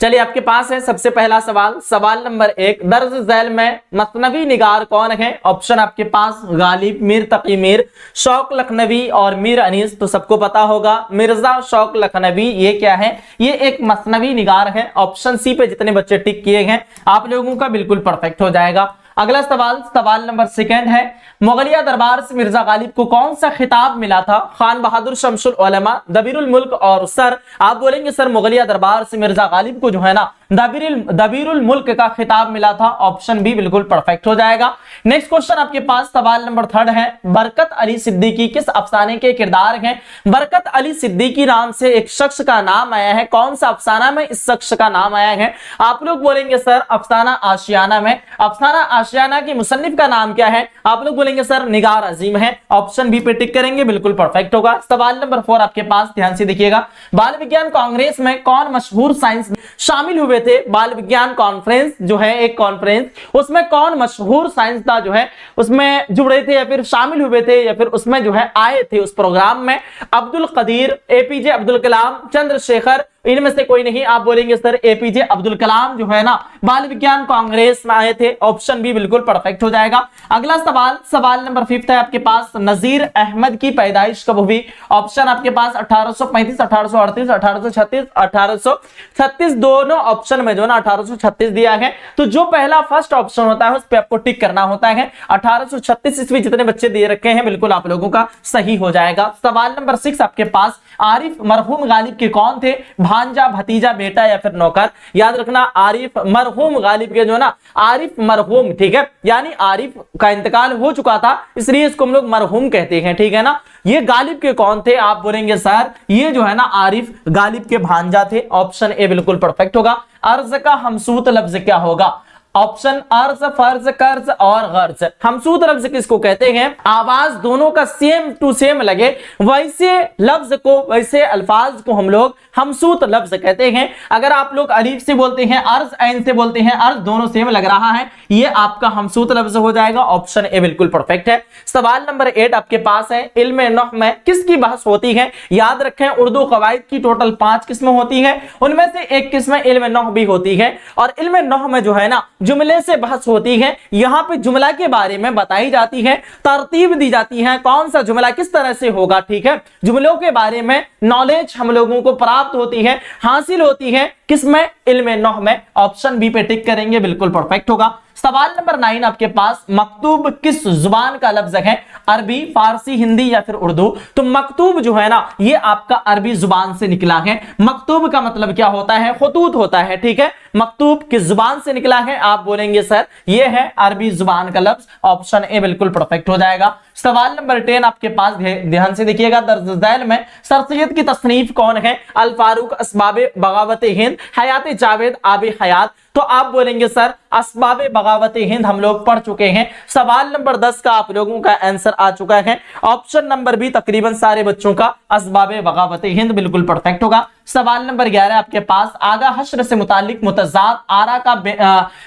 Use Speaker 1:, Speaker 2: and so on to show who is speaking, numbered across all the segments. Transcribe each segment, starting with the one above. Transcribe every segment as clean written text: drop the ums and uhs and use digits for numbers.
Speaker 1: चलिए आपके पास है सबसे पहला सवाल, सवाल नंबर 1, दर्ज झैल में मसनवी निगार कौन है? ऑप्शन आपके पास गालिब, मीर तकी मीर, शौक लखनवी और मीर अनीस। तो सबको पता होगा मिर्जा शौक लखनवी ये क्या है? ये एक मसनवी निगार है। ऑप्शन सी पे जितने बच्चे टिक किए हैं आप लोगों का बिल्कुल परफेक्ट हो जाएगा। अगला सवाल, सवाल नंबर 2 है, मुगलिया दरबार से मिर्जा गालिब को कौन सा खिताब मिला था? खान बहादुर, शमसुल उलमा, दबीरुल मुल्क और सर। आप बोलेंगे सर मुगलिया दरबार से मिर्जा गालिब को जो है ना दबीरुल मुल्क का खिताब मिला था। ऑप्शन बी बिल्कुल परफेक्ट हो जाएगा। नेक्स्ट क्वेश्चन आपके पास सवाल नंबर 3 है, बरकत अली सिद्दीकी किस अफसाने के किरदार हैं? बरकत अली सिद्दीकी नाम से एक शख्स का नाम आया है, कौन सा अफसाना में इस शख्स का नाम आया है? आप लोग बोलेंगे सर अफसाना आशियाना में। अफसाना आशियाना के मुसन्निफ का नाम क्या है? आप लोग बोलेंगे सर निगार अजीम है। ऑप्शन बी पे टिक करेंगे, बिल्कुल परफेक्ट होगा। सवाल नंबर 4 आपके पास, ध्यान से देखिएगा, बाल विज्ञान कांग्रेस में कौन मशहूर साइंस शामिल हुए थे? बाल विज्ञान कॉन्फ्रेंस जो है एक कॉन्फ्रेंस, उसमें कौन मशहूर साइंसदान जो है उसमें जुड़े थे या फिर शामिल हुए थे या फिर उसमें जो है आए थे उस प्रोग्राम में? अब्दुल कदीर, एपीजे अब्दुल कलाम, चंद्रशेखर, इनमें से कोई नहीं। आप बोलेंगे सर एपीजे अब्दुल कलाम जो है ना बाल विज्ञान कांग्रेस में आए थे। ऑप्शन बी बिल्कुल परफेक्ट हो जाएगा। अगला सवाल, सवाल नंबर 5 है आपके पास, नजीर अहमद की पैदाइश कब हुई? ऑप्शन आपके पास 1835, 1838, 1836, 1836, दोनों ऑप्शन में जो ना 1836 दिया है। तो जो पहला फर्स्ट ऑप्शन होता है उस पर आपको टिक करना होता है। 1836 ईस्वी जितने बच्चे दे रखे हैं बिल्कुल आप लोगों का सही हो जाएगा। सवाल नंबर 6 आपके पास, आरिफ मरहूम गालिब के कौन थे? भांजा, भतीजा, बेटा या फिर नौकर? याद रखना आरिफ मरहूम गालिब के जो ना आरिफ मरहूम, ठीक है, यानी आरिफ का इंतकाल हो चुका था इसलिए इसको हम लोग मरहूम कहते हैं, ठीक है ना। ये गालिब के कौन थे? आप बोलेंगे सर ये जो है ना आरिफ गालिब के भांजा थे। ऑप्शन ए बिल्कुल परफेक्ट होगा। अर्ज का हमसूत लफ्ज क्या होगा? ऑप्शन अर्ज, फर्ज, कर्ज और गर्ज। हमसूत लफ्ज किसको कहते हैं? आवाज दोनों का सेम टू सेम लगे वैसे लफ्ज को, वैसे अल्फाज को हम लोग हमसूत लफ्ज कहते हैं। अगर आप लोग अलीफ से बोलते हैं, अर्ज ऐन से बोलते हैं, अर्ज दोनों सेम लग रहा है, ये आपका हमसूत लफ्ज हो जाएगा। ऑप्शन ए बिल्कुल परफेक्ट है। सवाल नंबर 8 आपके पास है, इल्म नहव में किसकी बहस होती है? याद रखें उर्दू कवायद की टोटल 5 किस्में होती है, उनमें से एक किस्म इल्म नहव भी होती है और इल्म नहव में जो है ना जुमले से बहस होती है। यहां पे जुमला के बारे में बताई जाती है, तरतीब दी जाती है, कौन सा जुमला किस तरह से होगा, ठीक है। जुमलों के बारे में नॉलेज हम लोगों को प्राप्त होती है, हासिल होती है, किसमें? इल्म नहव में। ऑप्शन बी पे टिक करेंगे, बिल्कुल परफेक्ट होगा। सवाल नंबर 9 आपके पास, मकतूब किस जुबान का लफ्ज है? अरबी, फारसी, हिंदी या फिर उर्दू? तो मकतूब जो है ना ये आपका अरबी जुबान से निकला है। मकतूब का मतलब क्या होता है? खुतूत होता है, ठीक है। मकतूब किस जुबान से निकला है? आप बोलेंगे सर ये है अरबी जुबान का लफ्ज। ऑप्शन ए बिल्कुल परफेक्ट हो जाएगा। सवाल नंबर 10 आपके पास, ध्यान से देखिएगा, दर्ज झैल में सर सैयद की तसनीफ कौन है? अल फारूक, असबाबे बगावत हिंद, हयात जावेद, आबे हयात। तो आप बोलेंगे सर असबाबे बगावत हिंद हम लोग पढ़ चुके हैं। सवाल नंबर 10 का आप लोगों का आंसर आ चुका है। ऑप्शन नंबर बी तकरीबन सारे बच्चों का असबाबे बगावत हिंद बिल्कुल परफेक्ट होगा। सवाल नंबर 11 आपके पास, आगा हश्र से मुतालिक मुतज़ाद आरा का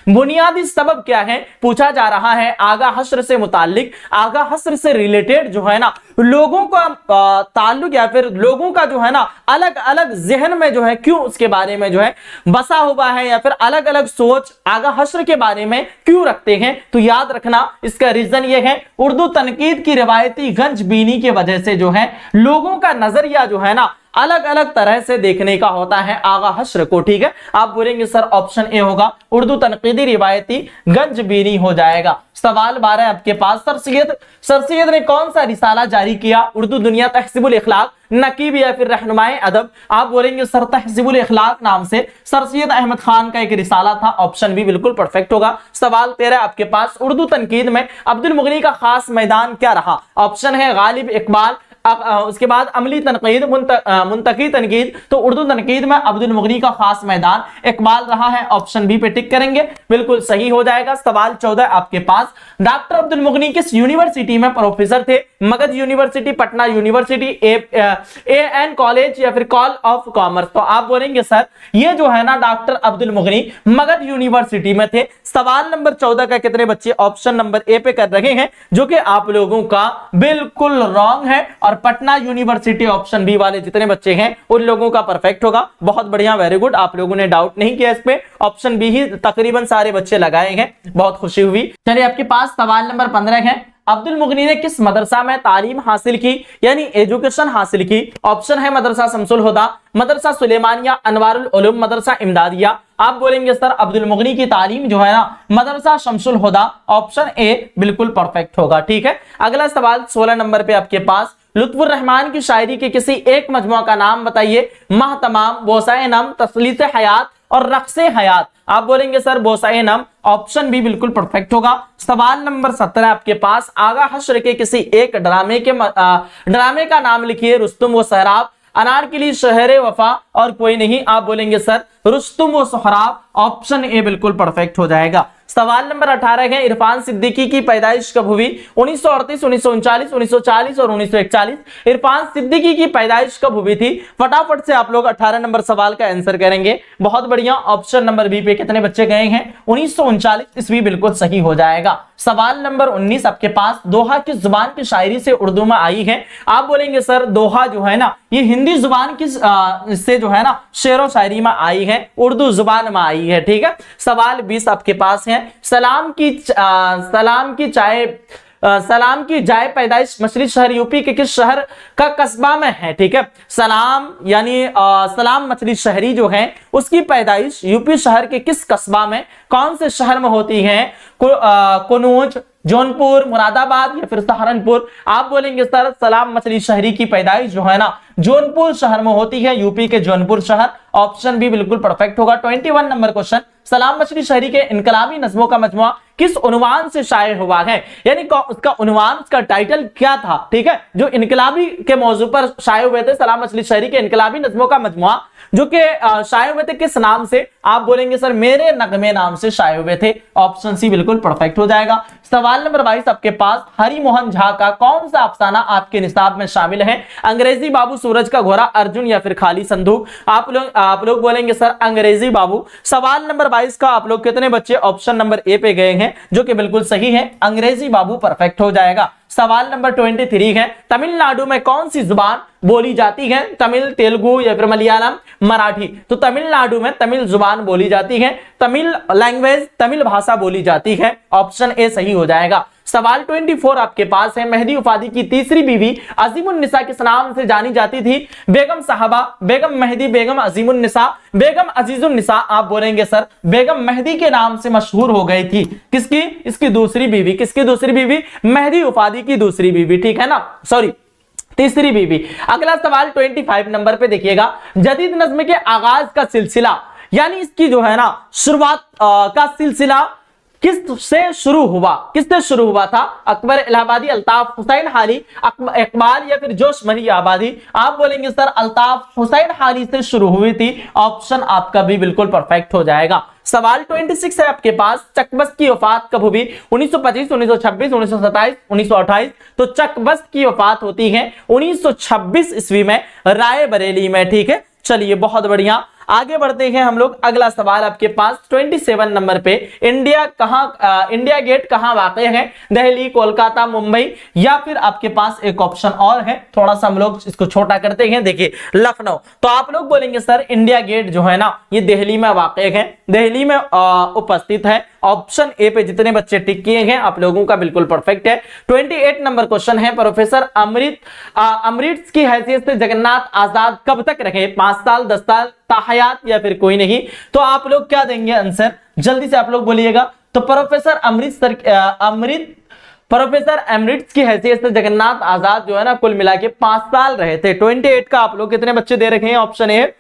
Speaker 1: बुनियादी सबब क्या है? पूछा जा रहा है आगा हश्र से मुतालिक, आगा हश्र से रिलेटेड जो है ना लोगों का ताल्लुक या फिर लोगों का जो है ना अलग अलग जहन में जो है क्यों उसके बारे में जो है बसा हुआ है या फिर अलग अलग सोच आगा हश्र के बारे में क्यों रखते हैं? तो याद रखना इसका रीजन ये है, उर्दू तनकीद की रिवायती गंजबीनी की वजह से जो है लोगों का नजरिया जो है ना अलग अलग तरह से देखने का होता है आगा हश्र को, ठीक है। आप बोलेंगे सर ऑप्शन ए होगा, उर्दू तनकीदी रिवायती गंजबीनी हो जाएगा। सवाल 12 आपके पास, सर सैयद ने कौन सा रिसाला जारी किया? उर्दू दुनिया, तहज़ीबुल इखलाक, नकीब या फिर रहनुमाए अदब? आप बोलेंगे सर तहज़ीबुल इखलाक नाम से सर सैयद अहमद खान का एक रिसाला था। ऑप्शन बी बिल्कुल परफेक्ट होगा। सवाल 13 आपके पास, उर्दू तनकीद में अब्दुल मुगनी का खास मैदान क्या रहा? ऑप्शन है गालिब, इकबाल, उसके बाद अमली तनकीद, मुंतकी तनकीद। तो उर्दू तनकीद में अब्दुल मुगनी का खास मैदान इकबाल रहा है। ऑप्शन बी पे टिक करेंगे, बिल्कुल सही हो जाएगा। सवाल 14 आपके पास, डॉक्टर अब्दुल मुगनी किस यूनिवर्सिटी में प्रोफेसर थे? Magadh university, Patna university, AN college या फिर कॉल ऑफ कॉमर्स? तो आप बोलेंगे सर ये जो है ना डॉक्टर अब्दुल मुगनी मगध यूनिवर्सिटी में थे। सवाल नंबर 14 का कितने बच्चे ऑप्शन नंबर ए पे कर रहे हैं, जो कि आप लोगों का बिल्कुल रॉन्ग है और और पटना यूनिवर्सिटी ऑप्शन बी वाले जितने बच्चे हैं उन लोगों का परफेक्ट होगा। बहुत बढ़िया, वेरी गुड, आप लोगों ने डाउट नहीं किया इस पे, ऑप्शन बी ही तकरीबन सारे बच्चे लगाए हैं, बहुत खुशी हुई। चलिए आपके पास सवाल नंबर 15 है, अब्दुल मुगनी ने किस मदरसा में तालीम हासिल की, यानी एजुकेशन हासिल की? ऑप्शन है मदरसा शमसुल हुदा, मदरसा सुलेमानिया, अनवारुल उलूम, मदरसा इमदादिया। आप बोलेंगे सर अब्दुल मुगनी की तालीम जो है ना मदरसा शमसुल हुदा, ऑप्शन ए बिल्कुल परफेक्ट होगा। ठीक है, अगला सवाल 16 नंबर पे आपके पास, लुत्फुर रहमान की शायरी के किसी एक मजमुआ का नाम बताइए। माह तमाम, बोसाए नम, तसलीस हयात और रक्से हयात। आप बोलेंगे सर बोसाए नम, ऑप्शन बी बिल्कुल परफेक्ट होगा। सवाल नंबर 17 आपके पास, आगा हश्र के किसी एक ड्रामे का नाम लिखिए। रुस्तुम व सहराब, अनारकली, शहरे वफा और कोई नहीं। आप बोलेंगे सर रुस्तुम व सहराब, ऑप्शन ए बिल्कुल परफेक्ट हो जाएगा। सवाल नंबर 18 है, इरफान सिद्दीकी की पैदाइश कब हुई? 1938, 1939, 1940 और 1941। इरफान सिद्दीकी की पैदाइश कब हुई थी? फटाफट से आप लोग 18 नंबर सवाल का आंसर करेंगे। बहुत बढ़िया, ऑप्शन नंबर बी पे कितने बच्चे गए हैं? 1939 ईस्वी बिल्कुल सही हो जाएगा। सवाल नंबर 19 आपके पास, दोहा किस जुबान की शायरी से उर्दू में आई है? आप बोलेंगे सर दोहा जो है ना ये हिंदी जुबान की से जो है ना शेरो शायरी में आई है, उर्दू जुबान में आई है। ठीक है, सवाल 20 आपके पास है, सलाम की जाए पैदाइश मछली शहर यूपी के किस शहर का कस्बा में है? ठीक है, सलाम यानी सलाम मछली शहरी जो है उसकी पैदाइश यूपी शहर के किस कस्बा में, कौन से शहर में होती है? कनौज, जौनपुर, मुरादाबाद या फिर सहारनपुर। आप बोलेंगे सर सलाम मछली शहरी की पैदाइश जो है ना जौनपुर शहर में होती है, यूपी के जौनपुर शहर, ऑप्शन बी बिल्कुल परफेक्ट होगा। 21 नंबर क्वेश्चन, सलाम मछली शहरी के इनकलाबी नज़्मों का मजमुआ किस उन्वान से शाये हुआ है? यानी उसका उन्वान, उसका टाइटल क्या था? ठीक है, जो इनकलाबी के मौजू पर शाये हुए थे, सलाम मछली शहरी के इनकलाबी नज़्मों का मजमुआ जो कि शाये हुए थे किस नाम से? आप बोलेंगे सर मेरे नगमे नाम से शाये हुए थे, ऑप्शन सी बिल्कुल परफेक्ट हो जाएगा। सवाल नंबर 22 आपके पास, हरि मोहन झा का कौन सा अफसाना आपके निसाब में शामिल है? अंग्रेजी बाबू, सूरज का घोड़ा, अर्जुन या फिर खाली संदूक। आप लोग बोलेंगे सर अंग्रेजी बाबू। सवाल नंबर 22 का आप लोग कितने बच्चे ऑप्शन नंबर ए पे गए हैं, जो कि बिल्कुल सही है, अंग्रेजी बाबू परफेक्ट हो जाएगा। सवाल नंबर 23 है, तमिलनाडु में कौन सी जुबान बोली जाती है? तमिल, तेलुगु या फिर मलयालम, मराठी। तो तमिलनाडु में तमिल जुबान बोली जाती है, तमिल लैंग्वेज, तमिल भाषा बोली जाती है, ऑप्शन ए सही हो जाएगा। सवाल 24 आपके पास है, मेहदी उफादी की तीसरी बीवी अजीमुन्निसा किस नाम से जानी जाती थी? बेगम साहबा, बेगम मेहदी, बेगम अजीमुन्निसा, बेगम अजीजुन्निसा। आप बोलेंगे सर बेगम मेहदी के नाम से मशहूर हो गई थी। किसकी? इसकी दूसरी बीवी। किसकी दूसरी बीवी? मेहदी उफादी की दूसरी बीवी, ठीक है ना, सॉरी तीसरी बीवी। अगला सवाल 25 नंबर पे देखिएगा, जदीद नज्म के आगाज का सिलसिला, यानी इसकी जो है ना शुरुआत का सिलसिला किससे शुरू हुआ? किससे शुरू हुआ था? अकबर इलाहाबादी, अल्ताफ हुसैन हाली, इकबाल या फिर जोश मरी आबादी। आप बोलेंगे सर अल्ताफ हुसैन हाली से शुरू हुई थी, ऑप्शन आपका भी बिल्कुल परफेक्ट हो जाएगा। सवाल 26 है आपके पास, चकबस्त की वफात कब हुई? 1925, 1926, 1927, 1928। तो चकबस्त की वफात होती है 1926 ईस्वी में, रायबरेली में। ठीक है, चलिए बहुत बढ़िया, आगे बढ़ते हैं हम लोग। अगला सवाल आपके पास 27 नंबर पे, इंडिया गेट कहां वाक़ है? दिल्ली, कोलकाता, मुंबई या फिर आपके पास एक ऑप्शन और है, थोड़ा सा हम लोग इसको छोटा करते हैं, देखिए लखनऊ। तो आप लोग बोलेंगे सर इंडिया गेट जो है ना ये दिल्ली में वाक़ है, दिल्ली में उपस्थित है, ऑप्शन ए पे जितने बच्चे टिक किए हैं आप लोगों का बिल्कुल परफेक्ट है। 28 नंबर क्वेश्चन है, प्रोफेसर अमृत की हैसियत से जगन्नाथ आजाद कब तक रहे? 5 साल, 10 साल, ताहयात या फिर कोई नहीं। तो आप लोग क्या देंगे आंसर, जल्दी से आप लोग बोलिएगा। तो प्रोफेसर अमृत की हैसियत से जगन्नाथ आजाद जो है ना कुल मिला के 5 साल रहे थे। 28 का आप लोग कितने बच्चे दे रखे हैं? ऑप्शन ए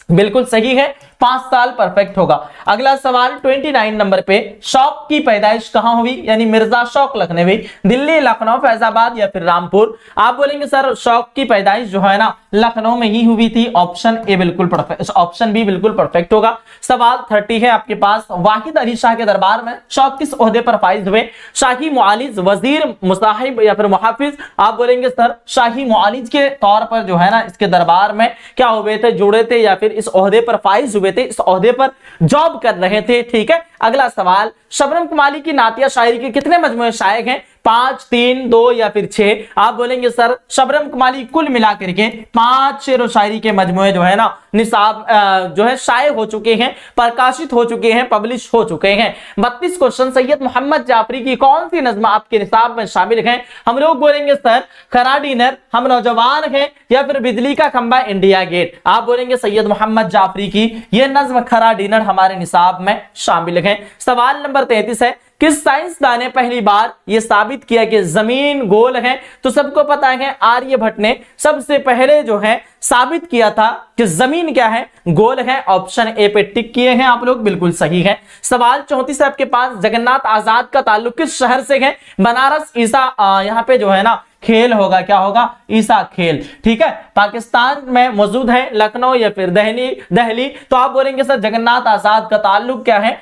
Speaker 1: बिल्कुल सही है, 5 साल परफेक्ट होगा। अगला सवाल 29 नंबर पे, शौक की पैदाइश कहां हुई? यानी मिर्जा शौक लखनवी, दिल्ली, लखनऊ, फैजाबाद या फिर रामपुर। आप बोलेंगे सर शौक की पैदाइश जो है ना लखनऊ में ही हुई थी, ऑप्शन ए बिल्कुल परफेक्ट, ऑप्शन बी बिल्कुल परफेक्ट होगा। सवाल 30 है आपके पास, वाहिद अली शाह के दरबार में शौक किस ओहदे पर फाइज हुए? शाही मुआलिज, वजीर, मुसाहिब या फिर मुहाफिज। आप बोलेंगे सर शाही मुआलिज के तौर पर जो है ना इसके दरबार में क्या हुए थे, जुड़े थे या फिर इस ओहदे पर फाइज हुए थे, इस ओहदे पर जॉब कर रहे थे। ठीक है, अगला सवाल, शबनम कुमारी की नातिया शायरी के कितने मजमूए शाये हैं? 5, 3, 2 या फिर 6? आप बोलेंगे सर शबनम कमाली कुल मिलाकर के 5 शेर व शायरी के मजमूए जो है ना निसाब जो है शाये हो चुके हैं, प्रकाशित हो चुके हैं, पब्लिश हो चुके हैं। 32 क्वेश्चन सैयद मोहम्मद जाफरी की कौन सी नज्म आपके निसाब में शामिल है? हम लोग बोलेंगे सर खरा डिनर, हम नौजवान हैं, या फिर बिजली का खंबा, इंडिया गेट। आप बोलेंगे सैयद मोहम्मद जाफरी की यह नज्म खरा डिनर हमारे निसाब में शामिल है। सवाल नंबर 33 है, किस साइंसदान ने पहली बार यह साबित किया कि जमीन गोल है? तो सबको पता है आर्यभट्ट ने सबसे पहले जो है साबित किया था कि जमीन क्या है, गोल है। ऑप्शन ए पे टिक किए हैं आप लोग, बिल्कुल सही है। सवाल 34 है आपके पास, जगन्नाथ आजाद का ताल्लुक किस शहर से है? बनारस, ईसा यहाँ पे जो है ना खेल होगा, क्या होगा? ईसा खेल। ठीक है, पाकिस्तान में मौजूद है, लखनऊ या फिर दिल्ली। तो आप बोलेंगे सर जगन्नाथ आजाद का ताल्लुक क्या है?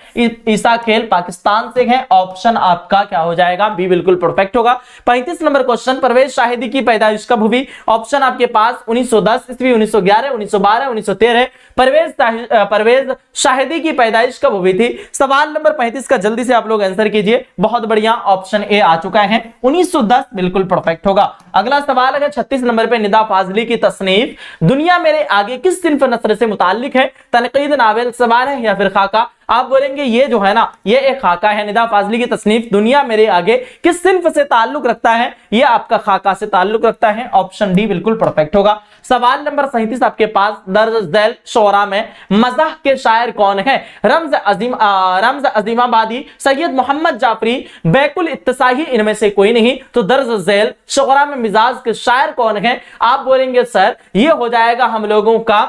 Speaker 1: ईसा खेल पाकिस्तान से है। ऑप्शन आपका क्या हो जाएगा? बी बिल्कुल परफेक्ट होगा। 35 नंबर क्वेश्चन, परवेज शाहिदी की पैदाइश कब हुई? ऑप्शन आपके पास 1910 ईस्वी, 1911, 1912, 1913। परवेज शाहिदी की पैदाइश कब हुई थी? सवाल नंबर 35 का जल्दी से आप लोग आंसर कीजिए। बहुत बढ़िया, ऑप्शन ए आ चुका है, 1910 बिल्कुल परफेक्ट होगा। अगला सवाल है 36 नंबर पे, निदा फाजली की तसनीफ दुनिया मेरे आगे किस सिन्फ नस्र से मुताल्लिक है? तनकीद, नावल, सवाल है या फिर खाका? आप बोलेंगे ये जो है ना ये एक खाका है। निदा फाजली की तसनीफ दुनिया मेरे आगे किस सिन्फ से ताल्लुक रखता है? ये आपका खाका से ताल्लुक रखता है। ऑप्शन डी बिल्कुल परफेक्ट होगा। सवाल नंबर 37 आपके पास, दर्ज झैल शोरा में मज़ाह के शायर कौन है? रम्ज अजीमाबादी, सैयद मोहम्मद जाफरी, बैकुल इत्तसाही, इनमें से कोई नहीं। तो दर्ज झैल शोरा में मिजाज के शायर कौन है? आप बोलेंगे सर ये हो जाएगा हम लोगों का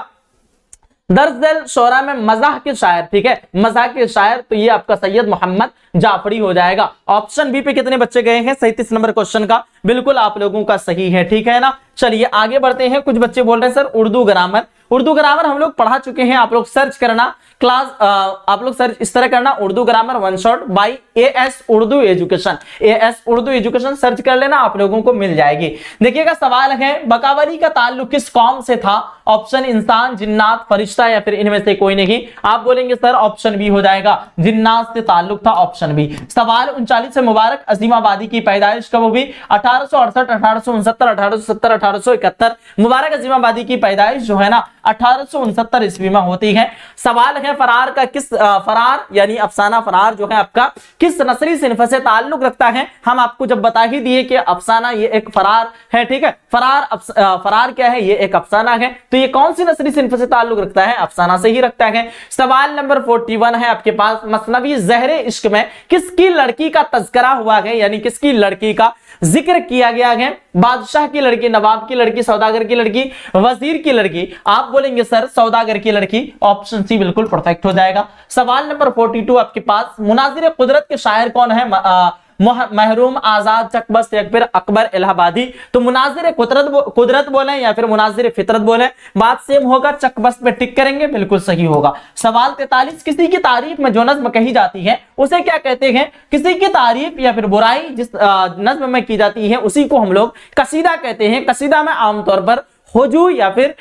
Speaker 1: दर्ज झैल शोरा में मज़ाह के शायर। ठीक है, मज़ाह के शायर, तो ये आपका सैयद मोहम्मद जाफरी हो जाएगा। ऑप्शन बी पे कितने बच्चे गए हैं 37 नंबर क्वेश्चन का? बिल्कुल आप लोगों का सही है। ठीक है ना, चलिए आगे बढ़ते हैं। कुछ बच्चे बोल रहे हैं sir Urdu grammar. Urdu grammar हम लोग पढ़ा चुके हैं, आप लोग सर्च करना क्लास, आप लोग सर्च इस तरह करना, Urdu grammar one shot bye as Urdu education. As Urdu education search कर लेना, आप लोगों को मिल जाएगी। देखिएगा सवाल है, बकावली का ताल्लुक किस कौम से था? ऑप्शन इंसान, जिन्नात, फरिश्ता या फिर इनमें से कोई नहीं। आप बोलेंगे सर ऑप्शन बी हो जाएगा, जिन्नात से ताल्लुक था। Option B. सवाल 39 है, मुबारक अजीमाबादी की पैदाइश कब हुई? 1868, 1869, 1870, 1871। मुबारक अजीमाबादी की पैदाइश जो है ना 1869 ईस्वी में होती है। सवाल है, फरार का किस फरार यानी अफसाना फरार जो है आपका किस नस्ली सिन्फ से ताल्लुक रखता है? हम आपको जब बता ही दिए कि अफसाना ये एक फरार है। ठीक है, फरार क्या है? ये एक अफसाना है। तो ये कौन सी नस्ली सिन्फ से ताल्लुक रखता है? अफसाना से ही रखता है। सवाल नंबर 41 है आपके पास, मसनवी ज़हरे इश्क में किसकी लड़की का तज़किरा हुआ है, यानी किसकी लड़की का जिक्र किया गया है? बादशाह की लड़की, नवाब की लड़की, सौदागर की लड़की, वजीर की लड़की? आप बोलेंगे सर सौदागर की लड़की। ऑप्शन सी बिल्कुल परफेक्ट हो जाएगा। सवाल नंबर 42 आपके पास, मुनाजिर कुदरत के शायर कौन है? महरूम, आजाद, चकबस्त या फिर अकबर इलाहाबादी? तो मुनाजिर कुदरत बोले या फिर मुनाजिर फितरत बोले, बात सेम होगा। चकबस्त पे टिक करेंगे, बिल्कुल सही होगा। सवाल 43, किसी की तारीफ में जो नज्म कही जाती है उसे क्या कहते हैं? किसी की तारीफ या फिर बुराई जिस नज्म में की जाती है उसी को हम लोग कसीदा कहते हैं। कसीदा में आमतौर पर हुजू या फिर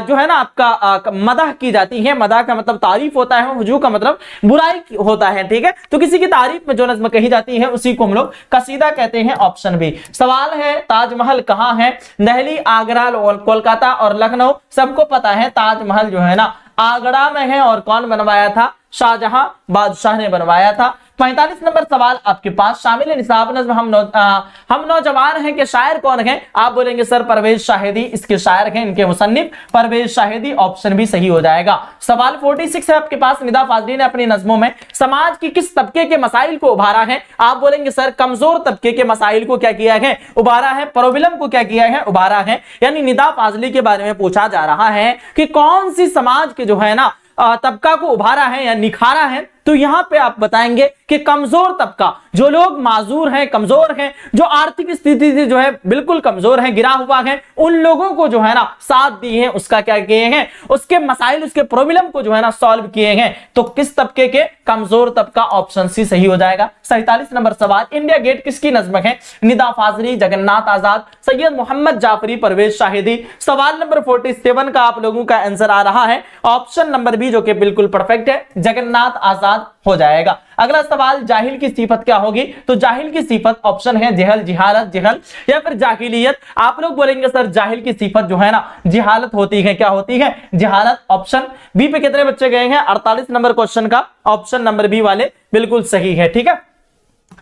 Speaker 1: जो है ना आपका मदह की जाती है। मदह का मतलब तारीफ होता है, हुजू का मतलब बुराई होता है। ठीक है, तो किसी की तारीफ में जो नज्म कही जाती है उसी को हम लोग कसीदा कहते हैं। Option B. सवाल है, ताजमहल कहाँ है? दिल्ली, आगरा, कोलकाता और लखनऊ? सबको पता है ताजमहल जो है ना आगरा में है। और कौन बनवाया था? शाहजहां बादशाह ने बनवाया था। 45 नंबर सवाल आपके पास, शामिल निसाब नज्म हम नौजवान हैं के शायर कौन है? आप बोलेंगे सर परवेज शाहिदी इसके शायर हैं, इनके मुसन्निफ परवेज शाहिदी। ऑप्शन भी सही हो जाएगा। सवाल 46 है आपके पास, निदा फाजली ने अपनी नज्मों में समाज की किस तबके के मसाइल को उभारा है? आप बोलेंगे सर कमजोर तबके के मसाइल को क्या किया है? उभारा है। प्रॉब्लम को क्या किया है? उभारा है। यानी निदा फाजली के बारे में पूछा जा रहा है कि कौन सी समाज के जो है ना तबका को उभारा है या निखारा है। तो यहां पे आप बताएंगे कि कमजोर तबका, जो लोग माजूर हैं, कमजोर हैं, जो आर्थिक स्थिति से जो है बिल्कुल कमजोर है, गिरा हुआ है, उन लोगों को जो है ना साथ दिए हैं, उसका क्या किए हैं? उसके मसाइल, उसके प्रॉब्लम को जो है ना सॉल्व किए हैं। तो किस तबके के? कमजोर तबका। ऑप्शन सी सही हो जाएगा। 47 नंबर सवाल, इंडिया गेट किसकी नज्म है? निदा फाजली, जगन्नाथ आजाद, सैयद मोहम्मद जाफरी, परवेज शाहिदी। सवाल नंबर 47 का आप लोगों का आंसर आ रहा है ऑप्शन नंबर बी, जो कि बिल्कुल परफेक्ट है, जगन्नाथ आजाद उस्ताद हो जाएगा। अगला सवाल, जाहिल की सिफत क्या होगी? तो जाहिल की सिफत ऑप्शन है जहल, जिहालत, जहल या फिर जाहिलियत। आप लोग बोलेंगे सर जाहिल की सिफत जो है ना जिहालत होती है। क्या होती है? जिहालत। ऑप्शन बी पे कितने बच्चे गए हैं? 48 नंबर क्वेश्चन का ऑप्शन नंबर बी वाले बिल्कुल सही है। ठीक है,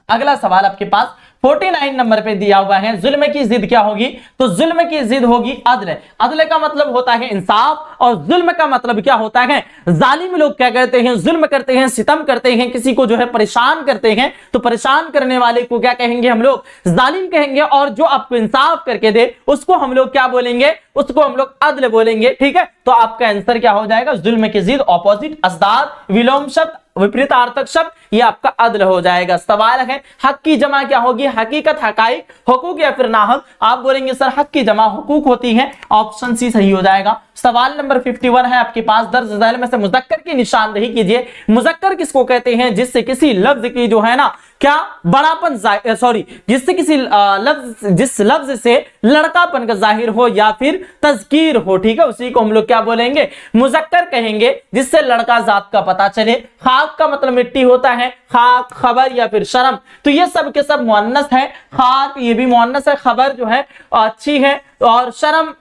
Speaker 1: अगला सवाल आपके पास 49 नंबर पे दिया हुआ है, जुल्म की जिद क्या होगी? तो जुल्म की जिद होगी अदल। अदल का मतलब होता है इंसाफ और जुल्म का मतलब क्या होता है? जालिम लोग क्या करते हैं? जुल्म करते हैं, सितम करते हैं, किसी को जो है परेशान करते हैं, तो परेशान करने वाले को क्या कहेंगे हम लोग? जालिम कहेंगे। और जो आपको इंसाफ करके दे उसको हम लोग क्या बोलेंगे? उसको हम लोग अदल बोलेंगे। ठीक है, तो आपका आंसर क्या हो जाएगा? जुल्म की जिद, ऑपोजिट, असदाद, विलोम शब्द, विपरीतार्थक शब्द, ये आपका अदल हो जाएगा। सवाल है हक की जमा क्या होगी? हकीकत, हकाइक, हुकूक या फिर नाहक। आप बोलेंगे सर हक की जमा हुकूक होती है, ऑप्शन सी सही हो जाएगा। सवाल नंबर 51 है आपके पास, दर्ज झैल में से मुज़क्कर की निशानदेही कीजिए। मुज़क्कर किसको कहते हैं? जिससे किसी लफ्ज की जो है ना क्या बड़ापन, सॉरी, जिससे किसी लफ्ज, जिस लफ्ज से लड़कापन का जाहिर हो या फिर तज़कीर हो। ठीक है, उसी को हम लोग क्या बोलेंगे? मुज़क्कर कहेंगे, जिससे लड़का जात का पता चले। खाक का मतलब मिट्टी होता है, खाक, खबर या फिर शर्म, तो ये सब के सब मुअन्नस है। खाक ये भी मुअन्नस है, खबर जो है अच्छी है, और शर्म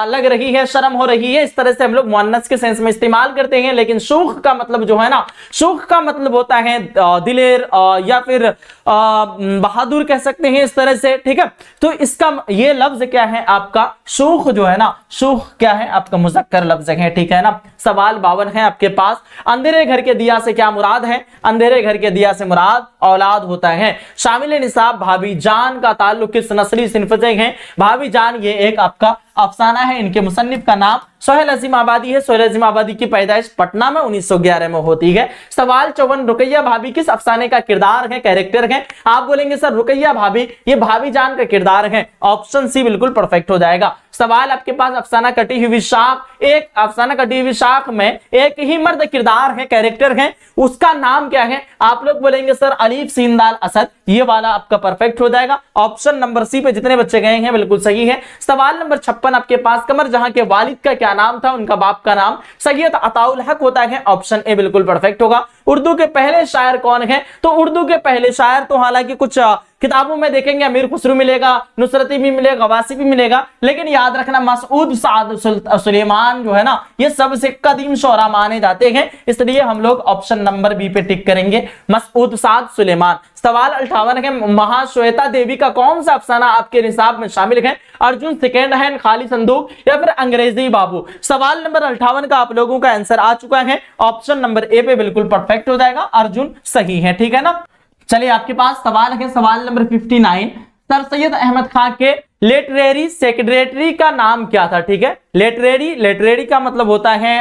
Speaker 1: लग रही है, शर्म हो रही है, इस तरह से हम लोग मुअन्नस के सेंस में इस्तेमाल करते हैं। लेकिन शूख का मतलब जो है ना, शूख का मतलब होता है दिलेर या फिर बहादुर कह सकते हैं, इस तरह से। ठीक है, तो इसका ये लफ्ज क्या है आपका? शूख जो है ना, शूख क्या है आपका? मुज़क्कर लफ्ज है। ठीक है ना। सवाल 52 है आपके पास, अंधेरे घर के दिया से क्या मुराद है? अंधेरे घर के दिया से मुराद औलाद होता है। शामिल निसाब भाभी जान का ताल्लुक किस नस्ली सिन्फ से है? भाभी जान ये एक आपका अफसाना है, इनके मुसन्निफ का नाम सोहेल अजीम आबादी है। सोहेल अजीम आबादी की पैदाइश पटना में 1911 में होती है। सवाल 54, रुकैया भाभी किस अफसाने का किरदार है, कैरेक्टर है? आप बोलेंगे सर रुकैया भाभी ये भाभी जान का किरदार है, ऑप्शन सी बिल्कुल परफेक्ट हो जाएगा। सवाल आपके पास, अफसाना कटी हुई शाख, एक अफसाना कटी हुई शाख में एक ही मर्द किरदार है, कैरेक्टर है, उसका नाम क्या है? आप लोग बोलेंगे सर अलीफ सीन दाल असद, ये वाला आपका परफेक्ट हो जाएगा। ऑप्शन नंबर सी पे जितने बच्चे गए हैं बिल्कुल सही है। सवाल नंबर 56 आपके पास, कमर जहां के वालिद का क्या नाम था? उनका बाप का नाम सैयद अताउल हक होता है, ऑप्शन ए बिल्कुल परफेक्ट होगा। उर्दू के पहले शायर कौन है? तो उर्दू के पहले शायर तो हालांकि कुछ किताबों में देखेंगे अमीर खुसरू मिलेगा, नुसरती भी मिलेगा, गवासी भी मिलेगा, लेकिन याद रखना मसऊद साद सुलेमान जो है ना ये सबसे कदीम शोरा माने जाते हैं, इसलिए हम लोग ऑप्शन नंबर बी पे टिक करेंगे, मसऊद साद सुलेमान। सवाल 58 है, महाश्वेता देवी का कौन सा अफसाना आपके निसाब में शामिल है? अर्जुन सेकेंड हैंड, खाली संदूक या फिर अंग्रेजी बाबू। सवाल नंबर 58 का आप लोगों का आंसर आ चुका है, ऑप्शन नंबर ए पे बिल्कुल परफेक्ट हो जाएगा, अर्जुन सही है। ठीक है ना। चलिए आपके पास सवाल है, सवाल नंबर 59, सर सैयद अहमद खान के लिटरेरी सेक्रेटरी का नाम क्या था? ठीक है, लिटरेरी का मतलब होता है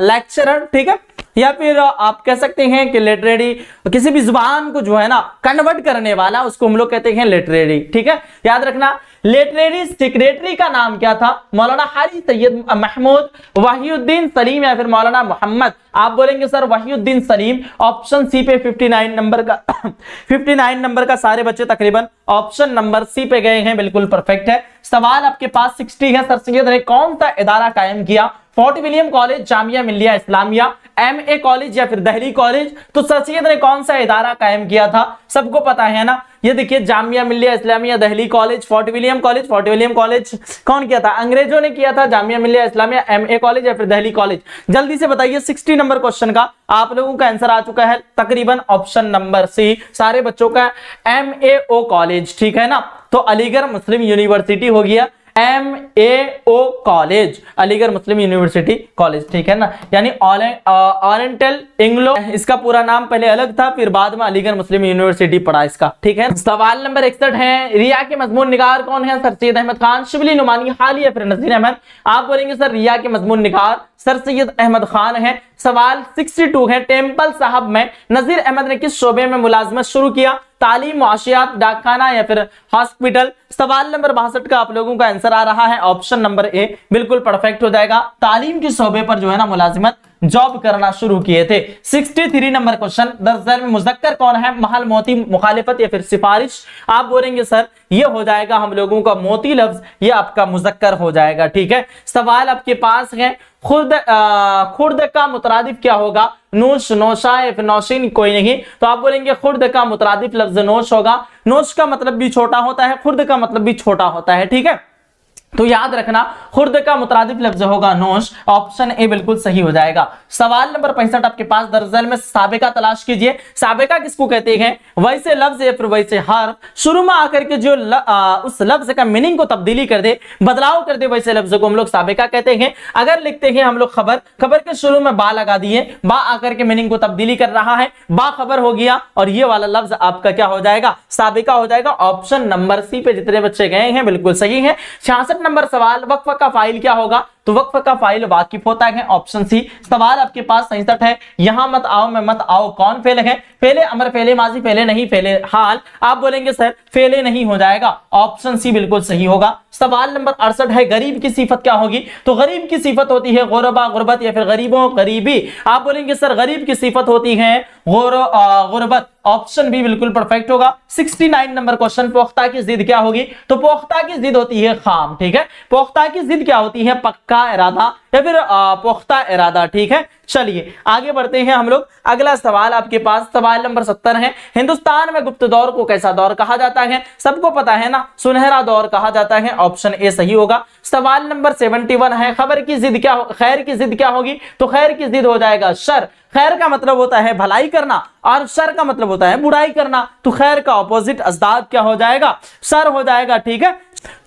Speaker 1: लेक्चरर, ठीक है, या फिर आप कह सकते हैं कि लिटरेरी किसी भी जुबान को जो है ना कन्वर्ट करने वाला, उसको हम लोग कहते हैं लिटरेरी। ठीक है, याद रखना लिटरेरी सेक्रेटरी का नाम क्या था? मौलाना हाजी सैयद महमूद, वहीउद्दीन सलीम या फिर मौलाना मोहम्मद। आप बोलेंगे सर वहीउद्दीन सलीम, ऑप्शन सी पे 59 नंबर का 59 नंबर का सारे बच्चे तकरीबन ऑप्शन नंबर सी पे गए हैं, बिल्कुल परफेक्ट है। सवाल आपके पास 60 है, सर सैयद ने कौन सा इदारा कायम किया? Fort William college, Jamia Millia Islamia, MA college या फिर दिल्ली कॉलेज। तो सर सैयद ने कौन सा इदारा कायम किया था? सबको पता है ना, ये देखिए Jamia Millia Islamia, Delhi college, fort William college. Fort William college कौन किया था? अंग्रेजों ने किया था। जामिया मिलिया इस्लामिया, MA कॉलेज या फिर दिल्ली कॉलेज। जल्दी से बताइए, 60 नंबर क्वेश्चन का आप लोगों का आंसर आ चुका है तकरीबन ऑप्शन नंबर सी, सारे बच्चों का MAO कॉलेज। ठीक है ना, तो अलीगढ़ मुस्लिम यूनिवर्सिटी हो गया MAO कॉलेज, अलीगढ़ मुस्लिम यूनिवर्सिटी कॉलेज। ठीक है ना, यानी ओरिएंटल एंग्लो, इसका पूरा नाम पहले अलग था, फिर बाद में अलीगढ़ मुस्लिम यूनिवर्सिटी पढ़ा इसका। ठीक है। सवाल नंबर 61 है, रिया के मजमून निगार कौन है? सर सैयद अहमद खान, शिबली नुमानी, हाली या फिर नजीर अहमद। आप बोलेंगे सर रिया के मजमून निगार सर सैयद अहमद खान है। सवाल 62 है, टेम्पल साहब में नजीर अहमद ने किस शोबे में मुलाजमत शुरू किया? तालीम, मुआशियात, डाकखाना या फिर हॉस्पिटल। सवाल नंबर 62 का आप लोगों का आंसर आ रहा है ऑप्शन नंबर ए, बिल्कुल परफेक्ट हो जाएगा। तालीम के शोबे पर जो है ना मुलाजिमत जॉब करना शुरू किए थे। 63 नंबर क्वेश्चन, दरअसल में मुज़क्कर कौन है? महल, मोती, मुखालिफत या फिर सिफारिश। आप बोलेंगे सर ये हो जाएगा हम लोगों का मोती लफ्ज, ये आपका मुज़क्कर हो जाएगा। ठीक है। सवाल आपके पास है, खुर्द का मुतरादिफ क्या होगा? नूश, नौशा या फिर नौशीन, कोई नहीं। तो आप बोलेंगे खुर्द का मुतरादिफ लफ्ज नोश होगा। नोश का मतलब भी छोटा होता है, खुर्द का मतलब भी छोटा होता है, ठीक है। तो याद रखना खुर्द का मुतरादिफ लफ्ज होगा नोश। ऑप्शन ए बिल्कुल सही हो जाएगा। सवाल नंबर 65 आपके पास, दरअसल में साबिका तलाश कीजिए। साबिका किसको कहते हैं? वैसे लफ्ज या फिर वैसे हर्फ शुरू में आकर के जो उस लफ्ज का मीनिंग को तब्दीली कर दे, बदलाव कर दे, वैसे लफ्ज को हम लोग साबिका कहते हैं। अगर लिखते हैं हम लोग खबर, खबर के शुरू में बा लगा दिए, बा आकर के मीनिंग को तब्दीली कर रहा है, बा खबर हो गया और ये वाला लफ्ज आपका क्या हो जाएगा? साबिका हो जाएगा। ऑप्शन नंबर सी पे जितने बच्चे गए हैं बिल्कुल सही है। 66 नंबर सवाल, वक्फ का फाइल क्या होगा? तो वक्फ का फाइल वाकिफ होता है, ऑप्शन सी। सवाल आपके पास 67 है, यहां मत आओ मैं मत आओ कौन फेल है? फेले अमर, फेले माजी, फेले नहीं, फेले हाल। आप बोलेंगे सर फेले नहीं हो जाएगा, ऑप्शन सी बिल्कुल सही होगा। सवाल नंबर 68 है, गरीब की सिफत क्या होगी? तो गरीब की सिफत होती है गुरबा, गुरबत या फिर गरीबों, गरीबी। आप बोलेंगे सर गरीब की सिफत होती है गुरबत, ऑप्शन बी बिल्कुल परफेक्ट होगा। 69 नंबर क्वेश्चन, पोख्ता की जिद क्या होगी? तो पोख्ता की जिद होती है खाम, ठीक है। पोख्ता की जिद क्या होती है? पक्का इरादा या फिर पुख्ता इरादा, ठीक है। चलिए आगे बढ़ते हैं हम लोग। अगला सवाल आपके पास सवाल नंबर 70 है, हिंदुस्तान में गुप्त दौर को कैसा दौर कहा जाता है? सबको पता है ना, सुनहरा दौर कहा जाता है, ऑप्शन ए सही होगा। सवाल नंबर 71 है, खबर की जिद क्या, खैर की जिद क्या होगी? तो खैर की जिद हो जाएगा शर। खैर का मतलब होता है भलाई करना और शर का मतलब होता है बुराई करना, तो खैर का ऑपोजिट अजदाद क्या हो जाएगा? शर हो जाएगा, ठीक है।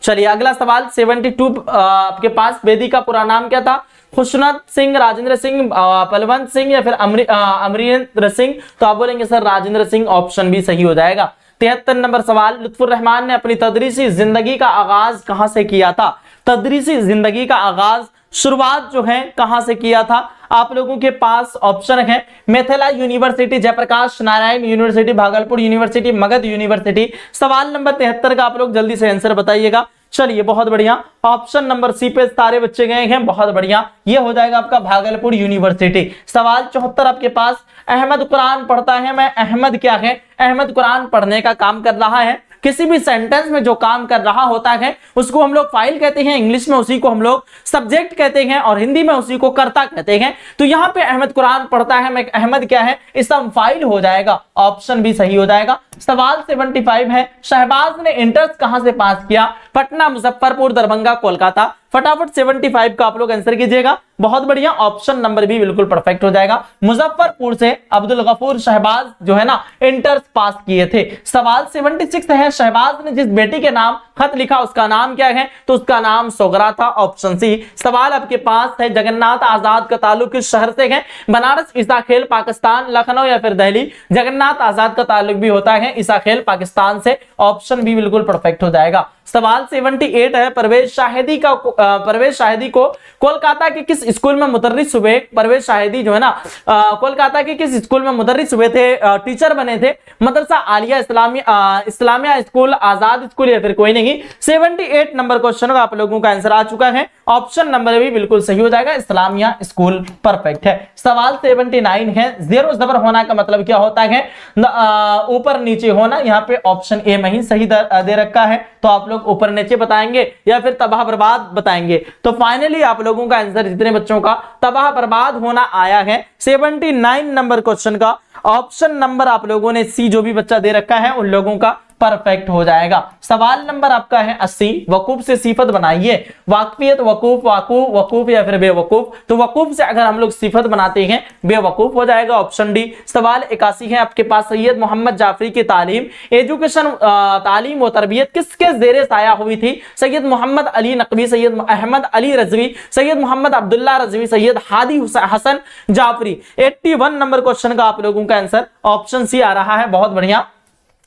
Speaker 1: चलिए अगला सवाल 72 आपके पास, बेदी का पूरा नाम क्या था? खुशनत सिंह, राजेंद्र सिंह, बलवंत सिंह या फिर अमरिंद्र सिंह? तो आप बोलेंगे सर राजेंद्र सिंह, ऑप्शन भी सही हो जाएगा। 73 नंबर सवाल, लुत्फुर रहमान ने अपनी तदरीसी जिंदगी का आगाज कहां से किया था? तदरीसी जिंदगी का आगाज, शुरुआत जो है कहां से किया था? आप लोगों के पास ऑप्शन है Mithila university, Jayaprakash Narayan university, Bhagalpur university, Magadh university. सवाल नंबर 73 का आप लोग जल्दी से आंसर बताइएगा। चलिए बहुत बढ़िया, ऑप्शन नंबर सी पे सारे बच्चे गए हैं, बहुत बढ़िया। ये हो जाएगा आपका भागलपुर यूनिवर्सिटी। सवाल 74 आपके पास, अहमद कुरान पढ़ता है, मैं अहमद क्या है? अहमद कुरान पढ़ने का काम कर रहा है। किसी भी सेंटेंस में जो काम कर रहा होता है उसको हम लोग फाइल कहते हैं, इंग्लिश में उसी को हम लोग सब्जेक्ट कहते हैं और हिंदी में उसी को कर्ता कहते हैं। तो यहाँ पे अहमद कुरान पढ़ता है, मैं अहमद क्या है? इसम फाइल हो जाएगा, ऑप्शन भी सही हो जाएगा। सवाल 75 है, शहबाज ने इंटर्स कहां से पास किया? पटना, मुजफ्फरपुर, दरभंगा, कोलकाता। फटाफट 75 का आप लोग आंसर कीजिएगा। बहुत बढ़िया, ऑप्शन नंबर भी बिल्कुल परफेक्ट हो जाएगा। मुजफ्फरपुर से अब्दुल गफूर शहबाज जो है ना इंटर्स पास किए थे। सवाल 76 है, शहबाज ने जिस बेटी के नाम खत लिखा उसका नाम क्या है? तो उसका नाम सोगरा था, ऑप्शन सी। सवाल आपके पास है, जगन्नाथ आजाद का ताल्लुक किस शहर से है? बनारस, ईसाखेल, पाकिस्तान, लखनऊ या फिर दिल्ली? जगन्नाथ आजाद का ताल्लुक भी होता है ईसाखेल, पाकिस्तान से, ऑप्शन भी बिल्कुल परफेक्ट हो जाएगा। सवाल 78 है, परवेज शाहिदी को कोलकाता के किस स्कूल में मुदर्रिस हुए? परवेज शाहिदी जो है ना कोलकाता के किस स्कूल में मुदर्रिस हुए थे, टीचर बने थे? मदरसा आलिया इस्लामिया स्कूल, आजाद स्कूल या फिर कोई नहीं? 78 नंबर क्वेश्चन का आप लोगों का आंसर आ चुका है, ऑप्शन नंबर भी बिल्कुल सही हो जाएगा, इस्लामिया स्कूल, परफेक्ट है। सवाल 79 है, जेरो जबर होना का मतलब क्या होता है? ऊपर नीचे होना। यहाँ पे ऑप्शन ए में ही सही दे रखा है, तो आप लोग ऊपर नीचे बताएंगे या फिर तबाह बर्बाद बताएंगे। तो फाइनली आप लोगों का आंसर जितने बच्चों का तबाह बर्बाद होना आया है 79 नंबर क्वेश्चन का ऑप्शन नंबर आप लोगों ने सी जो भी बच्चा दे रखा है उन लोगों का परफेक्ट हो जाएगा। सवाल नंबर आपका है 80, वकूफ से सिफत बनाइए। वाकफियत, वकूफ, वाकूफ, वकूफ या फिर बेवकूफ? तो वकूफ से अगर हम लोग सिफत बनाते हैं बेवकूफ हो जाएगा, ऑप्शन डी। सवाल 81 है आपके पास, सैयद मोहम्मद जाफरी की तालीम, एजुकेशन, तालीम व तरबियत किसके जेरे साया हुई थी? सैयद मोहम्मद अली नकवी, सैयद अहमद अली रजवी, सैयद मोहम्मद अब्दुल्ला रजवी, सैयद हादी हसन जाफरी। 81 नंबर क्वेश्चन का आप लोगों का आंसर ऑप्शन सी आ रहा है, बहुत बढ़िया,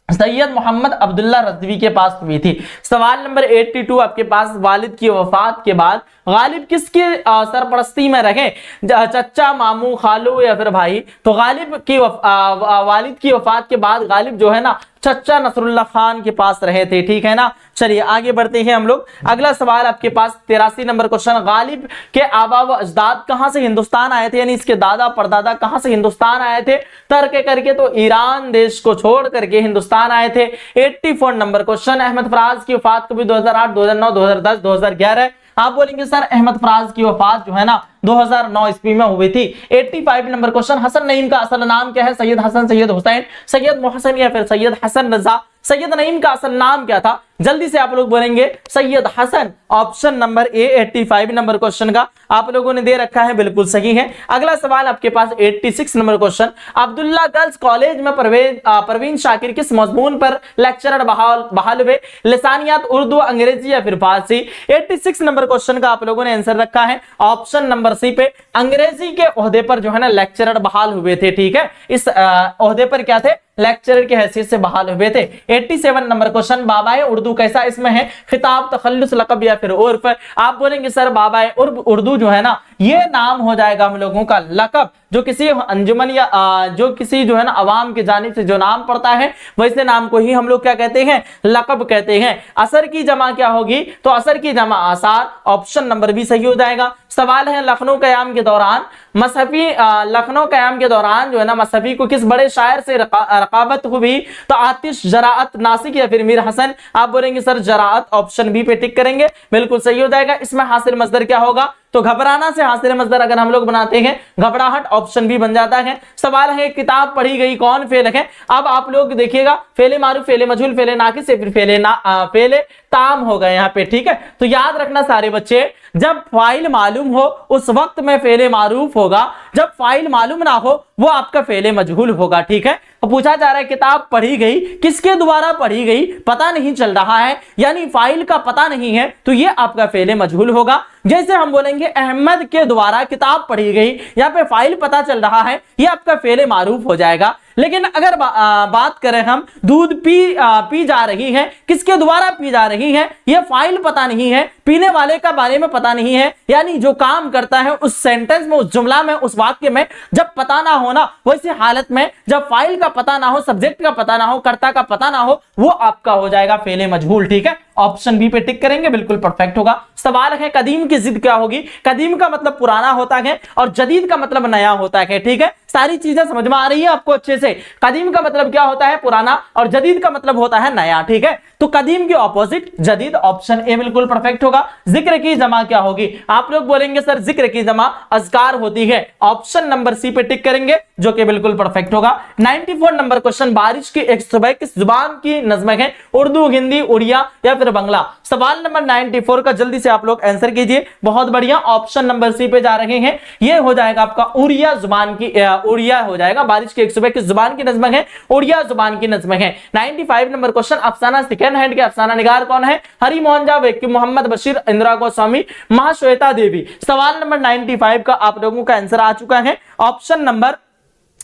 Speaker 1: सैयद मोहम्मद अब्दुल्ला रज़वी के पास हुई थी। सवाल नंबर 82 आपके पास, वालिद की वफात के बाद गालिब किसके सरपरस्ती में रहे? चचा, मामू, खालू या फिर भाई? तो गालिब की वालिद की वफात के बाद गालिब जो है ना चचा नसरुल्लाह खान के पास रहे थे, ठीक है ना। चलिए आगे बढ़ते हैं हम लोग। अगला सवाल आपके पास 83 नंबर क्वेश्चन, गालिब के आबा व अजदाद कहां से हिंदुस्तान आए थे? यानी इसके दादा परदादा कहां से हिंदुस्तान आए थे? तर्क करके तो ईरान देश को छोड़ करके हिंदुस्तान आए थे। 84 नंबर क्वेश्चन, अहमद फराज की वफात कभी 2008, 2009, 2010, 2011? आप बोलेंगे सर अहमद फराज की वफात जो है ना 2009 ईस्वी में हुई थी। 85 नंबर क्वेश्चन, हसन नईम का असल नाम क्या है? सैयद हसन, सैयद हुसैन, सैयद मोहसिन या फिर सैयद हसन रजा। सैयद नईम का असल नाम क्या था? जल्दी से आप लोग बोलेंगे Syed Hasan. Option number A 85 number question का आप लोगों ने दे रखा है, बिल्कुल सही है। अगला सवाल आपके पास 86 number question, Abdullah girls college में परवीन शाकिर किस मजमून पर लेक्चरर बहाल हुए? लिसानियात, उर्दू, अंग्रेजी या फिर फारसी। 86 नंबर क्वेश्चन का आप लोगों ने आंसर रखा है ऑप्शन नंबर सी पे, अंग्रेजी के ओहदे पर जो है ना लेक्चरर बहाल हुए थे। ठीक है, इस ओहदे पर क्या थे? लेक्चरर की हैसियत से बहाल हुए थे। 87 नंबर क्वेश्चन, बाबाए उर्दू कैसा इसमें है? खिताब, तखल्लुस, लक़ब या फिर उर्फ। आप बोलेंगे सर बाबाए उर्दू जो है ना ये नाम हो जाएगा हम लोगों का लक़ब, जो किसी अंजुमन या जो किसी जो है ना अवाम की जानिब से जो नाम पड़ता है वैसे नाम को ही हम लोग क्या कहते हैं? लक़ब कहते हैं। असर की जमा क्या होगी? तो असर की जमा आसार। ऑप्शन नंबर बी सही हो जाएगा। सवाल है लखनऊ क़याम के दौरान लखनऊ क़याम के दौरान जो है ना मसहफी को किस बड़े शायर से रकाबत हुई? तो आतिश, जराअत, नासिक या फिर मीर हसन। आप बोलेंगे सर जराअत, ऑप्शन बी पे टिक करेंगे, बिल्कुल सही हो जाएगा। इसमें हासिल मसदर क्या होगा? तो घबराना से हासिल मसदर अगर हम लोग बनाते हैं घबराहट, ऑप्शन बी बन जाता है। सवाल है किताब पढ़ी गई कौन फेल है? अब आप लोग देखिएगा फेले मारूफ, फेले मजहूल, फेले नाकिस या फिर फेले ताम हो गए यहाँ पे। ठीक है, तो याद रखना सारे बच्चे, जब फाइल मालूम हो उस वक्त में फेले मारूफ होगा, जब फाइल मालूम ना हो वो आपका फेले मजहूल होगा। ठीक है, तो पूछा जा रहा है किताब पढ़ी गई, किसके द्वारा पढ़ी गई पता नहीं चल रहा है, यानी फाइल का पता नहीं है, तो ये आपका फेले मजहूल होगा। जैसे हम बोलेंगे अहमद के द्वारा किताब पढ़ी गई, यहाँ पे फाइल पता चल रहा है, ये आपका फेले मारूफ हो जाएगा। लेकिन अगर बात करें हम दूध पी जा रही है, किसके द्वारा पी जा रही है, ये फाइल पता नहीं है, पीने वाले का बारे में पता नहीं है, यानी जो काम करता है उस सेंटेंस में, उस जुमला में, उस वाक्य में जब पता ना हो ना, वैसी हालत में जब फाइल का पता ना हो, सब्जेक्ट का पता ना हो, कर्ता का पता ना हो, वो आपका हो जाएगा फेले मजहूल। ठीक है, ऑप्शन बी पे टिक करेंगे, बिल्कुल परफेक्ट होगा। सवाल है कदीम की जिद क्या होगी? कदीम का मतलब पुराना होता है और जदीद का मतलब नया होता है। ठीक है, सारी चीजें समझ में आ रही है आपको अच्छे से? कदीम का मतलब क्या होता है? पुराना, और जदीद का मतलब होता है नया। ठीक है, तो कदीम के ऑपोजिट जदीद, ऑप्शन ए बिल्कुल परफेक्ट होगा। जिक्र की जमा क्या होगी? आप लोग बोलेंगे सर जिक्र की जमा अज़कार होती है, ऑप्शन नंबर सी पे टिक करेंगे, जो कि बिल्कुल परफेक्ट होगा। 94 नंबर क्वेश्चन, बारिश की एक सुबह किस जुबान की नज़्म है? उर्दू, हिंदी, उड़िया या फिर बंगला। सवाल नंबर 94 का जल्दी से आप लोग आंसर कीजिए, बहुत बढ़िया। ऑप्शन नंबर सी पे जा रहे हैं, ये हो जाएगा आपका उड़िया जुबान की, उड़िया हो जाएगा। बारिश की एक सुबह किस जुबान की नज़्म है? उड़िया जुबान की नज़्म है। 95 नंबर क्वेश्चन, अफसाना सेकंड हैंड के अफसाना निगार कौन है? हरी मोहन झा, वकीम मोहम्मद बशीर, इंदिरा गोस्वामी, महाश्वेता देवी। सवाल नंबर 95 का आप लोगों का आंसर आ चुका है, ऑप्शन नंबर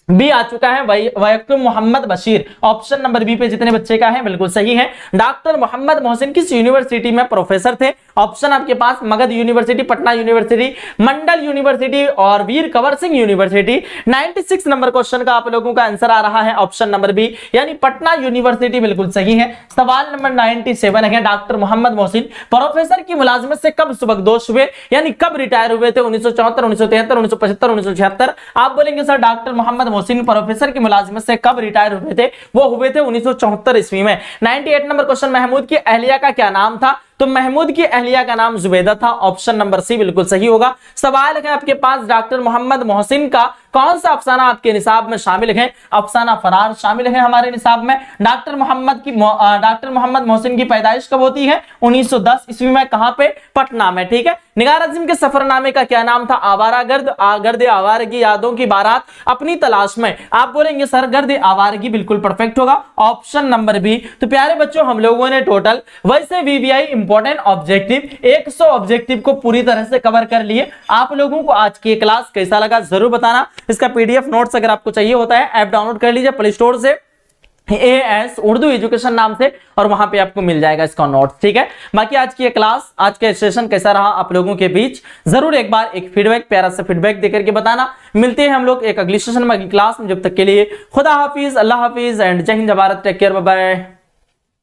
Speaker 1: बी आ चुका है, वकीम Mohammad Bashir. Option number B पे जितने बच्चे का है बिल्कुल सही है। डॉक्टर मोहम्मद मोहसिन किस यूनिवर्सिटी में प्रोफेसर थे? ऑप्शन आपके पास Magadh university, Patna university, Mandal university और Veer Kunwar Singh university. 96 number question का आप लोगों का आंसर आ रहा है ऑप्शन नंबर बी, यानी पटना यूनिवर्सिटी बिल्कुल सही है। सवाल नंबर 97 है, डॉक्टर मोहम्मद मोहसिन प्रोफेसर की मुलाजिमत से कब सुबकदोश हुए, यानी कब रिटायर हुए थे? 1974, 1973, 1975, 1976। आप बोलेंगे sir doctor Mohammad Mohsin professor की मुलाजिमत से कब रिटायर हुए थे? वो हुए थे 1974 ईस्वी में। 98 नंबर क्वेश्चन, महमूद की अहलिया का क्या नाम था? तो महमूद की अहलिया का नाम जुबैदा था, ऑप्शन नंबर सी बिल्कुल सही होगा। सवाल है आपके पास डॉक्टर मोहम्मद मोहसिन का कौन सा अफसाना आपके निसाब में शामिल है? अफसाना फरार शामिल है हमारे निसाब में। डॉक्टर मोहम्मद मोहसिन की पैदाइश कब होती है? 1910 ईस्वी में। कहां पे? पटना में। ठीक है, निगार अज़ीम के सफरनामे का क्या नाम था? आवारागर्द, गर्द आवारगी, यादों की बारात, अपनी तलाश में। आप बोलेंगे सर गर्द आवारगी, बिल्कुल परफेक्ट होगा, ऑप्शन नंबर बी। तो प्यारे बच्चों, हम लोगों ने टोटल वैसे वीवीआई इंपॉर्टेंट ऑब्जेक्टिव 100 ऑब्जेक्टिव को पूरी तरह से कवर कर लिए। आप लोगों को आज की क्लास कैसा लगा जरूर बताना। इसका पीडीएफ नोट्स अगर आपको चाहिए होता है, ऐप डाउनलोड कर लीजिए प्ले स्टोर से, AS उर्दू एजुकेशन नाम से, और वहां पे आपको मिल जाएगा इसका नोट। ठीक है, बाकी आज की क्लास, आज का सेशन कैसा रहा आप लोगों के बीच, जरूर एक बार एक फीडबैक, प्यारा सा फीडबैक देकर के बताना। मिलते हैं हम लोग एक अगली सेशन में, अगली क्लास में। जब तक के लिए खुदा हाफिज, अल्लाह हाफिज एंड जय हिंद, जय Bharat, take care, bye bye.